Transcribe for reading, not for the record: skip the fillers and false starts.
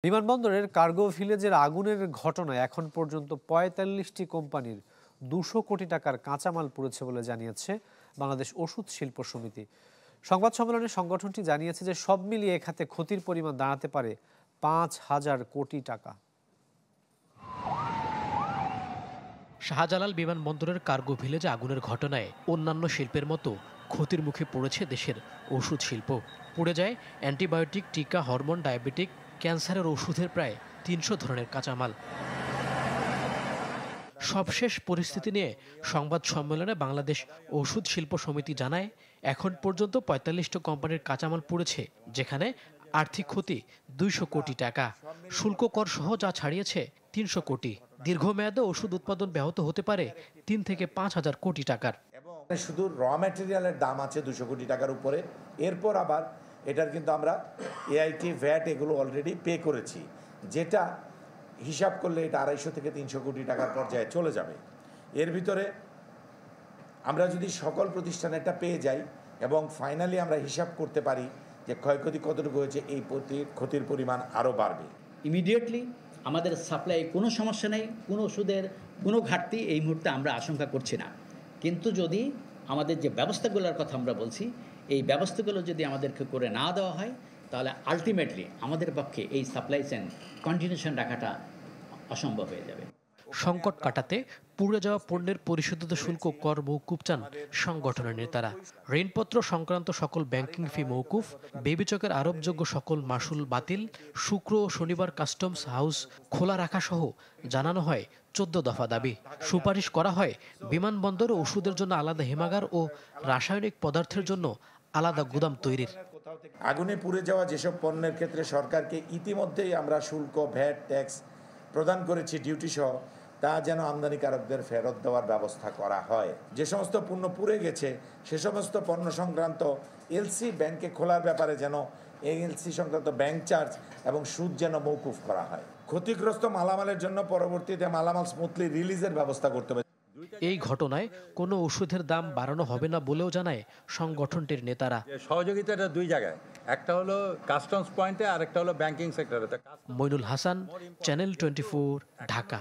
বিমানবন্দরের কার্গো ভিলেজের আগুনের ঘটনায় এখন পর্যন্ত ৪৫টি কোম্পানির ২০০ কোটি টাকার কাঁচামাল পুড়েছে বলে জানিয়েছে বাংলাদেশ ওষুধ শিল্প সমিতি। সংবাদ সম্মেলনে সংগঠনটি জানিয়েছে যে সব মিলিয়ে এ খাতে ক্ষতির পরিমাণ দাঁড়াতে পারে ৫,০০০ কোটি টাকা। শাহজালাল বিমানবন্দরের কার্গো ভিলেজে আগুনের ঘটনায় অন্যান্য শিল্পের মতো ক্ষতির মুখে পড়েছে দেশের ওষুধ শিল্প। পুড়ে যায় অ্যান্টিবায়োটিক, টিকা, হরমোন, ডায়াবেটিক, ক্যান্সারের ওষুধের প্রায় ৩০০ ধরনের কাঁচামাল। সবশেষ পরিস্থিতি নিয়ে সংবাদ সম্মেলনে বাংলাদেশ ওষুধ শিল্প সমিতি জানায়, এখন পর্যন্ত ৪৫টি কোম্পানির কাঁচামাল পুড়েছে, যেখানে আর্থিক ক্ষতি ২০০ কোটি টাকা। শুল্ক কর সহ যা ছাড়িয়েছে ৩০০ কোটি। দীর্ঘমেয়াদে ওষুধ উৎপাদন ব্যাহত হতে পারে ৩ থেকে ৫,০০০ কোটি টাকার। শুধু র ম্যাটেরিয়ালের দাম আছে ২০০ কোটি টাকার উপরে। এরপর আবার এটার কিন্তু আমরা এআইটি, ভ্যাট এগুলো অলরেডি পে করেছি, যেটা হিসাব করলে এটা ২৫০ থেকে ৩০০ কোটি টাকার পর্যায়ে চলে যাবে। এর ভিতরে আমরা যদি সকল প্রতিষ্ঠানেরটা পেয়ে যাই এবং ফাইনালি আমরা হিসাব করতে পারি যে ক্ষয়ক্ষতি কতটুকু হয়েছে, এই ক্ষতির পরিমাণ আরও বাড়বে। ইমিডিয়েটলি আমাদের সাপ্লাই কোনো সমস্যা নেই, কোনো ওষুধের কোনো ঘাটতি এই মুহূর্তে আমরা আশঙ্কা করছি না। কিন্তু যদি আমাদের যে ব্যবস্থাগুলোর কথা আমরা বলছি, এই ব্যবস্থাগুলো যদি আমাদেরকে করে না দেওয়া হয়, তাহলে আলটিমেটলি আমাদের পক্ষে এই সাপ্লাই চেইন কন্টিনিউশন রাখাটা অসম্ভব হয়ে যাবে। সংকট কাটাতে পুড়ে যাওয়া পণ্যের পরিশোধিত শুল্ক কর মৌকুফ চান সংগঠনের নেতারা। ঋণপত্র সংক্রান্ত সকল ব্যাংকিং ফি মৌকুফ, বেবিচকের আরোপযোগ্য সকল মাসুল বাতিল, শুক্র ও শনিবার কাস্টমস হাউস খোলা রাখা সহ জানানো হয় ১৪ দফা দাবি। সুপারিশ করা হয় বিমানবন্দর ও ওষুধের জন্য আলাদা হিমাগার ও রাসায়নিক পদার্থের জন্য আলাদা গুদাম তৈরির। আগুনে পুড়ে যাওয়া যেসব পণ্যের ক্ষেত্রে সরকারকে ইতিমধ্যেই আমরা শুল্ক, ভ্যাট, ট্যাক্স প্রদান করেছি, ডিউটি সহ, তা যেন আমদানিকারকদের ফেরত দেওয়ার ব্যবস্থা করা হয়। যে সমস্ত পণ্য পুড়ে গেছে সে সমস্ত পণ্য সংক্রান্ত এলসি ব্যাংকে খোলার ব্যাপারে যেন এই এলসি সংক্রান্ত ব্যাংক চার্জ এবং সুদ যেন মৌকুফ করা হয়। ক্ষতিগ্রস্ত মালামালের জন্য পরবর্তীতে মালামাল স্মুথলি রিলিজের ব্যবস্থা করতে হবে। এই ঘটনায় কোনো ওষুধের দাম বাড়ানো হবে না বলেও জানায় সংগঠনটির নেতারা। সহযোগিতাটা দুই জায়গায়, একটা হলো কাস্টমস পয়েন্টে আর একটা হলো ব্যাংকিং সেক্টরে। মইনুল হাসান, চ্যানেল 24, ঢাকা।